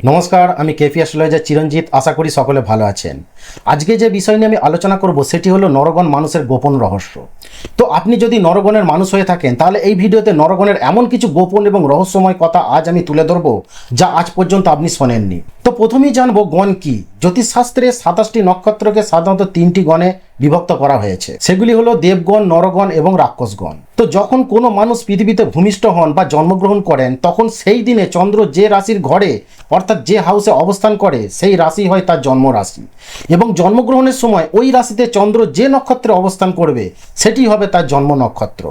নমস্কার, আমি KP astrologer চিরঞ্জিত। আশা করি সকলে ভালো আছেন। আজকে যে বিষয় নিয়ে আমি আলোচনা করব সেটি হলো নরগণ মানুষের গোপন রহস্য। তো আপনি যদি নরগণের মানুষ হয়ে থাকেন তাহলে এই ভিডিওতে নরগণের এমন কিছু গোপন এবং রহস্যময় কথা আজ আমি তুলে ধরবো যা আজ পর্যন্ত আপনি শোনেননি। তো প্রথমেই জানবো গণ কি। জ্যোতিষশাস্ত্রে 27টি নক্ষত্রকে সাধারণত 3টি গণে বিভক্ত করা হয়েছে। সেগুলি হলো দেবগণ, নরগণ এবং রাক্ষসগণ। তো যখন কোনো মানুষ পৃথিবীতে ভূমিষ্ঠ হন বা জন্মগ্রহণ করেন তখন সেই দিনে চন্দ্র যে রাশির ঘরে অর্থাৎ যে হাউসে অবস্থান করে সেই রাশি হয় তার জন্ম রাশি, এবং জন্মগ্রহণের সময় ওই রাশিতে চন্দ্র যে নক্ষত্রে অবস্থান করবে সেটি হবে তার জন্ম নক্ষত্র।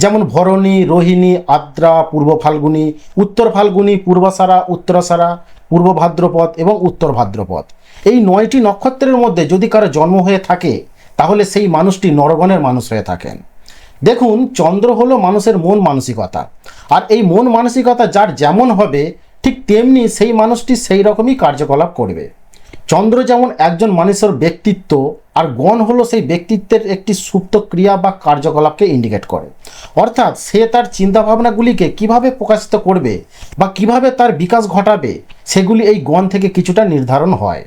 যেমন ভরণী, রোহিণী, আদ্রা, পূর্ব ফাল্গুনী, উত্তর ফাল্গুনী, পূর্বাষাঢ়া, উত্তরাষাঢ়া, পূর্ব ভাদ্রপদ এবং উত্তর ভাদ্রপদ। এই 9টি নক্ষত্রের মধ্যে যদি কারো জন্ম হয়ে থাকে তাহলে সেই মানুষটি নরগণের মানুষ হয়ে থাকেন। দেখুন, চন্দ্র হলো মানুষের মন মানসিকতা, আর এই মন মানসিকতা যার যেমন হবে ঠিক তেমনি সেই মানুষটি সেই রকমই কার্যকলাপ করবে। চন্দ্র যেমন একজন মানুষের ব্যক্তিত্ব, আর গণ হলো সেই ব্যক্তিত্বের একটি সুপ্ত ক্রিয়া বা কার্যকলাপকে ইন্ডিকেট করে। অর্থাৎ সে তার চিন্তাভাবনাগুলিকে কিভাবে প্রকাশিত করবে বা কিভাবে তার বিকাশ ঘটাবে সেগুলি এই গণ থেকে কিছুটা নির্ধারণ হয়।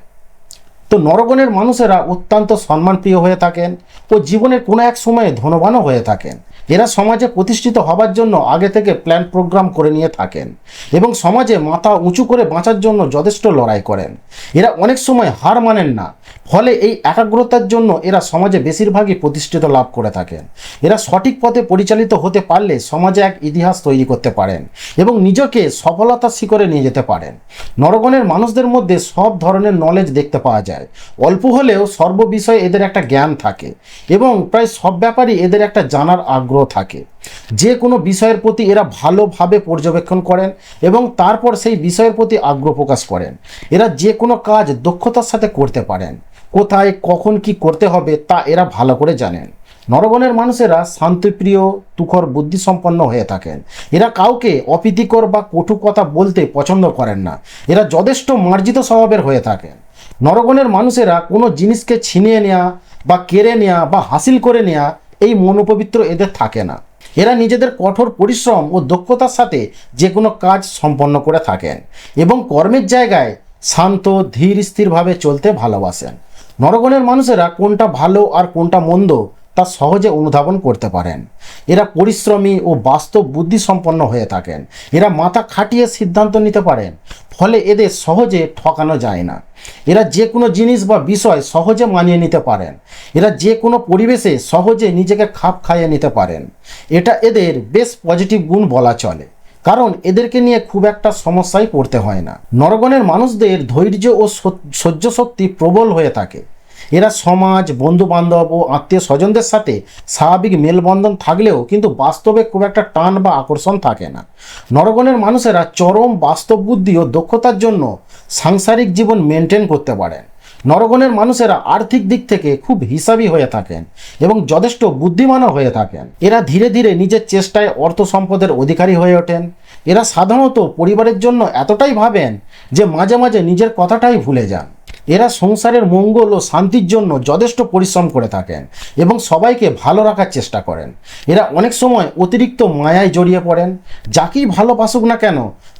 তো নরগণের মানুষেরা অত্যন্ত সম্মানপ্রিয় হয়ে থাকেন ও জীবনের কোনো এক সময়ে ধনবানও হয়ে থাকেন। এরা সমাজে প্রতিষ্ঠিত হবার জন্য আগে থেকে প্ল্যান প্রোগ্রাম করে নিয়ে থাকেন এবং সমাজে মাথা উঁচু করে বাঁচার জন্য যথেষ্ট লড়াই করেন। এরা অনেক সময় হার মানেন না, ফলে এই একাগ্রতার জন্য এরা সমাজে বেশিরভাগই প্রতিষ্ঠিত লাভ করে থাকেন। এরা সঠিক পথে পরিচালিত হতে পারলে সমাজে এক ইতিহাস তৈরি করতে পারেন এবং নিজেকে সফলতার শিখরে নিয়ে যেতে পারেন। নরগণের মানুষদের মধ্যে সব ধরনের নলেজ দেখতে পাওয়া যায়। অল্প হলেও সর্ব বিষয়ে এদের একটা জ্ঞান থাকে এবং প্রায় সব ব্যাপারই এদের একটা জানার আগ্রহ থাকে। যে কোনো বিষয়ের প্রতি এরা ভালোভাবে পর্যবেক্ষণ করেন এবং তারপর সেই বিষয়ের প্রতি আগ্রহ প্রকাশ করেন। এরা যে কোনো কাজ দক্ষতার সাথে করতে পারেন। কোথায় কখন কি করতে হবে তা এরা ভালো করে জানেন। নরগণের মানুষেরা শান্তিপ্রিয়, তুখর বুদ্ধিসম্পন্ন হয়ে থাকেন। এরা কাউকে অপ্রীতিকর বা কটু কথা বলতে পছন্দ করেন না। এরা যথেষ্ট মার্জিত স্বভাবের হয়ে থাকেন। নরগণের মানুষেরা কোনো জিনিসকে ছিনিয়ে নেওয়া বা কেড়ে নেওয়া বা হাসিল করে নেওয়া এই মনোপবিত্র এদের থাকে না। এরা নিজেদের কঠোর পরিশ্রম ও দক্ষতার সাথে যে কোনো কাজ সম্পন্ন করে থাকেন এবং কর্মের জায়গায় শান্ত ধীর স্থিরভাবে চলতে ভালোবাসেন। নরগণের মানুষেরা কোনটা ভালো আর কোনটা মন্দ তা সহজে অনুধাবন করতে পারেন। এরা পরিশ্রমী ও বাস্তব বুদ্ধি সম্পন্ন হয়ে থাকেন। এরা মাথা খাটিয়ে সিদ্ধান্ত নিতে পারেন, ফলে এদের সহজে ঠকানো যায় না। এরা যে কোনো জিনিস বা বিষয় সহজে মানিয়ে নিতে পারেন। এরা যে কোনো পরিবেশে সহজে নিজেকে খাপ খাইয়ে নিতে পারেন। এটা এদের বেশ পজিটিভ গুণ বলা চলে, কারণ এদেরকে নিয়ে খুব একটা সমস্যায় পড়তে হয় না। নরগণের মানুষদের ধৈর্য ও সহ্য শক্তি প্রবল হয়ে থাকে। এরা সমাজ, বন্ধু বান্ধব ও আত্মীয় স্বজনদের সাথে স্বাভাবিক মেলবন্ধন থাকলেও কিন্তু বাস্তবে খুব একটা টান বা আকর্ষণ থাকে না। নরগণের মানুষেরা চরম বাস্তব বুদ্ধি ও দক্ষতার জন্য সাংসারিক জীবন মেনটেন করতে পারেন। নরগণের মানুষেরা আর্থিক দিক থেকে খুব হিসাবী হয়ে থাকেন এবং যথেষ্ট বুদ্ধিমানও হয়ে থাকেন। এরা ধীরে ধীরে নিজের চেষ্টায় অর্থ সম্পদের অধিকারী হয়ে ওঠেন। এরা সাধারণত পরিবারের জন্য এতটাই ভাবেন যে মাঝে মাঝে নিজের কথাটাই ভুলে যান। এরা সংসারের মঙ্গল ও শান্তির জন্য যথেষ্ট পরিশ্রম করে থাকেন এবং সবাইকে ভালো রাখার চেষ্টা করেন। এরা অনেক সময় অতিরিক্ত মায়ায় জড়িয়ে পড়েন। যাকেই ভালোবাসুক না কেন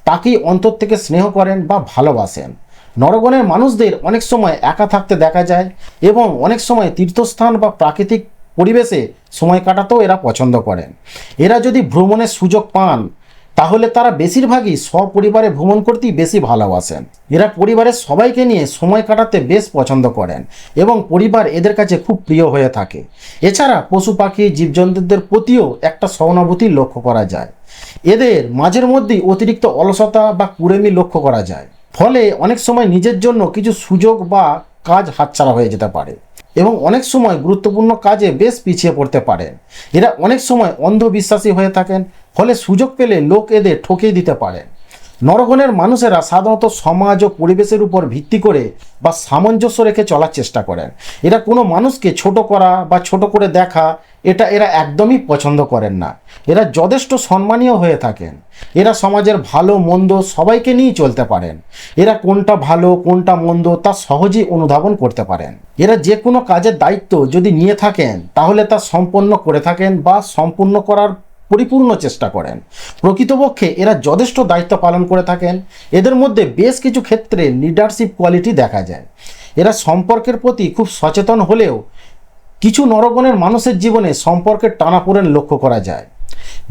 তাকেই অন্তর থেকে স্নেহ করেন বা ভালোবাসেন। নরগণের মানুষদের অনেক সময় একা থাকতে দেখা যায় এবং অনেক সময় তীর্থস্থান বা প্রাকৃতিক পরিবেশে সময় কাটাতেও এরা পছন্দ করেন। এরা যদি ভ্রমণের সুযোগ পান তাহলে তারা বেশিরভাগই সপরিবারে ভ্রমণ করতেই বেশি ভালোবাসেন। এরা পরিবারের সবাইকে নিয়ে সময় কাটাতে বেশ পছন্দ করেন এবং পরিবার এদের কাছে খুব প্রিয় হয়ে থাকে। এছাড়া পশু পাখি, জীবজন্তুদের প্রতিও একটা সহানুভূতি লক্ষ্য করা যায়। এদের মাঝের মধ্যেই অতিরিক্ত অলসতা বা কুড়েমি লক্ষ্য করা যায়, ফলে অনেক সময় নিজের জন্য কিছু সুযোগ বা কাজ হাতছাড়া হয়ে যেতে পারে এবং অনেক সময় গুরুত্বপূর্ণ কাজে বেশ পিছিয়ে পড়তে পারেন। এরা অনেক সময় অন্ধবিশ্বাসী হয়ে থাকেন, ফলে সুযোগ পেলে লোক এদের ঠকিয়ে দিতে পারেন। নরগণের মানুষেরা সাধারণত সমাজ ও পরিবেশের উপর ভিত্তি করে বা সামঞ্জস্য রেখে চলার চেষ্টা করেন। এরা কোনো মানুষকে ছোট করা বা ছোট করে দেখা এটা এরা একদমই পছন্দ করেন না। এরা যথেষ্ট সম্মানীয় হয়ে থাকেন। এরা সমাজের ভালো মন্দ সবাইকে নিয়েই চলতে পারেন। এরা কোনটা ভালো কোনটা মন্দ তা সহজেই অনুধাবন করতে পারেন। এরা যে কোনো কাজের দায়িত্ব যদি নিয়ে থাকেন তাহলে তা সম্পন্ন করে থাকেন বা সম্পূর্ণ করার পরিপূর্ণ চেষ্টা করেন। প্রকৃতপক্ষে এরা যথেষ্ট দায়িত্ব পালন করে থাকেন। এদের মধ্যে বেশ কিছু ক্ষেত্রে লিডারশিপ কোয়ালিটি দেখা যায়। এরা সম্পর্কের প্রতি খুব সচেতন হলেও কিছু নরগণের মানুষের জীবনে সম্পর্কের টানাপোড়েন লক্ষ্য করা যায়।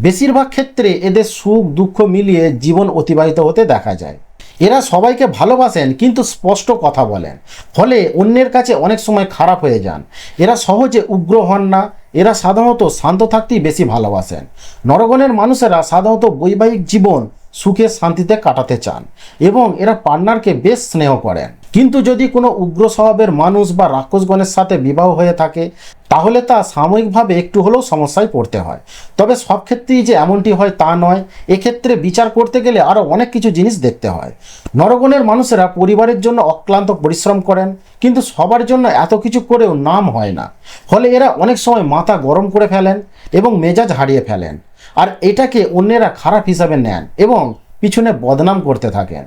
বেশিরভাগ ক্ষেত্রে এদের সুখ দুঃখ মিলিয়ে জীবন অতিবাহিত হতে দেখা যায়। এরা সবাইকে ভালোবাসেন কিন্তু স্পষ্ট কথা বলেন, ফলে অন্যের কাছে অনেক সময় খারাপ হয়ে যান। এরা সহজে উগ্র হন না। এরা সাধারণত শান্ত থাকতেই বেশি ভালোবাসেন। নরগণের মানুষেরা সাধারণত বৈবাহিক জীবন সুখে শান্তিতে কাটাতে চান এবং এরা পার্টনারকে বেশ স্নেহ করেন। কিন্তু যদি কোনো উগ্র স্বভাবের মানুষ বা রাক্ষসগণের সাথে বিবাহ হয়ে থাকে তাহলে তা সাময়িকভাবে একটু হলেও সমস্যায় পড়তে হয়। তবে সব ক্ষেত্রেই যে এমনটি হয় তা নয়। এক্ষেত্রে বিচার করতে গেলে আরও অনেক কিছু জিনিস দেখতে হয়। নরগণের মানুষেরা পরিবারের জন্য অক্লান্ত পরিশ্রম করেন, কিন্তু সবার জন্য এত কিছু করেও নাম হয় না। ফলে এরা অনেক সময় মাথা গরম করে ফেলেন এবং মেজাজ হারিয়ে ফেলেন, আর এটাকে অন্যেরা খারাপ হিসাবে নেন এবং পিছনে বদনাম করতে থাকেন।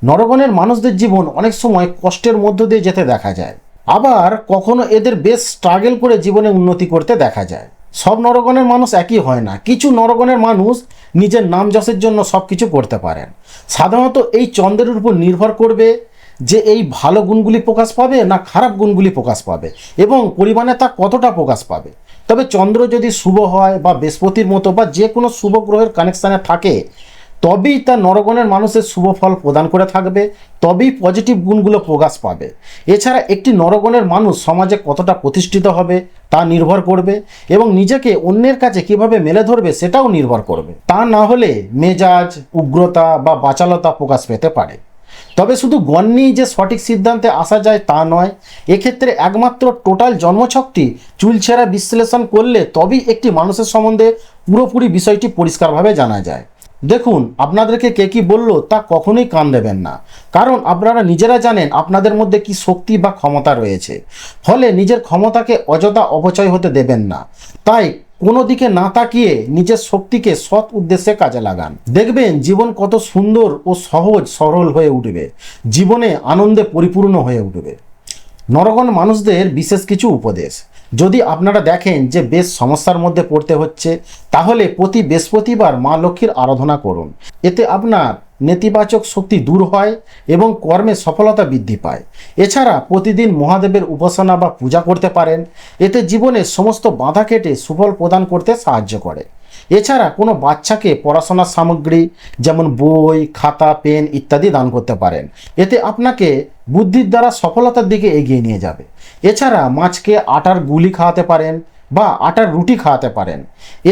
নরগণের মানুষদের জীবন অনেক সময় কষ্টের মধ্য দিয়ে যেতে দেখা যায়, আবার কখনো এদের বেশ স্ট্রাগল করে জীবনে উন্নতি করতে দেখা যায়। সব নরগণের মানুষ একই হয় না। কিছু নরগণের মানুষ নিজের নাম যশের জন্য সব কিছু করতে পারেন। সাধারণত এই চন্দ্রের উপর নির্ভর করবে যে এই ভালো গুণগুলি প্রকাশ পাবে না খারাপ গুণগুলি প্রকাশ পাবে এবং পরিমাণে তা কতটা প্রকাশ পাবে। তবে চন্দ্র যদি শুভ হয় বা বৃহস্পতির মতো বা যে কোনো শুভ গ্রহের কানেকশানে থাকে তবেই তা নরগণের মানুষের শুভ ফল প্রদান করে থাকবে, তবেই পজিটিভ গুণগুলো প্রকাশ পাবে। এছাড়া একটি নরগণের মানুষ সমাজে কতটা প্রতিষ্ঠিত হবে তা নির্ভর করবে এবং নিজেকে অন্যের কাছে কিভাবে মেলে ধরবে সেটাও নির্ভর করবে। তা না হলে মেজাজ, উগ্রতা বা বাচালতা প্রকাশ পেতে পারে। তবে শুধু গণ নিয়েই যে সঠিক সিদ্ধান্তে আসা যায় তা নয়। এক্ষেত্রে একমাত্র টোটাল জন্মছকটি চুলছেরা বিশ্লেষণ করলে তবেই একটি মানুষের সম্বন্ধে পুরোপুরি বিষয়টি পরিষ্কারভাবে জানা যায়। দেখুন, আপনাদেরকে কে কী বললো তা কখনোই কান দেবেন না, কারণ আপনারা নিজেরা জানেন আপনাদের মধ্যে কি শক্তি বা ক্ষমতা রয়েছে। ফলে নিজের ক্ষমতাকে অযথা অপচয় হতে দেবেন না। তাই কোনো দিকে না তাকিয়ে নিজের শক্তিকে সৎ উদ্দেশ্যে কাজে লাগান। দেখবেন জীবন কত সুন্দর ও সহজ সরল হয়ে উঠবে, জীবনে আনন্দে পরিপূর্ণ হয়ে উঠবে। নরগণ মানুষদের বিশেষ কিছু উপদেশ: যদি আপনারা দেখেন যে বেশ সমস্যার মধ্যে পড়তে হচ্ছে তাহলে প্রতি বৃহস্পতিবার মা লক্ষ্মীর আরাধনা করুন। এতে আপনার নেতিবাচক শক্তি দূর হয় এবং কর্মে সফলতা বৃদ্ধি পায়। এছাড়া প্রতিদিন মহাদেবের উপাসনা বা পূজা করতে পারেন। এতে জীবনের সমস্ত বাধা কেটে সুফল প্রদান করতে সাহায্য করে। এছাড়া কোনো বাচ্চাকে পড়াশোনার সামগ্রী যেমন বই, খাতা, পেন ইত্যাদি দান করতে পারেন। এতে আপনাকে বুদ্ধির দ্বারা সফলতার দিকে এগিয়ে নিয়ে যাবে। এছাড়া মাছকে আটার গুলি খাওয়াতে পারেন বা আটার রুটি খাওয়াতে পারেন।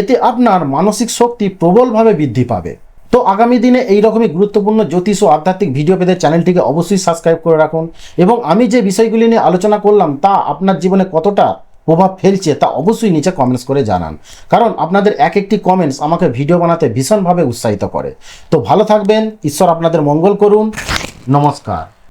এতে আপনার মানসিক শক্তি প্রবলভাবে বৃদ্ধি পাবে। তো আগামী দিনে এই রকমই গুরুত্বপূর্ণ জ্যোতিষ ও আধ্যাত্মিক ভিডিও পেতে চ্যানেলটিকে অবশ্যই সাবস্ক্রাইব করে রাখুন এবং আমি যে বিষয়গুলি নিয়ে আলোচনা করলাম তা আপনার জীবনে কতটা প্রভাব ফেলছে তা অবশ্যই নিচে কমেন্টস করে জানান, কারণ আপনাদের এক একটি কমেন্টস আমাকে ভিডিও বানাতে ভীষণভাবে উৎসাহিত করে। তো ভালো থাকবেন, ঈশ্বর আপনাদের মঙ্গল করুন। নমস্কার।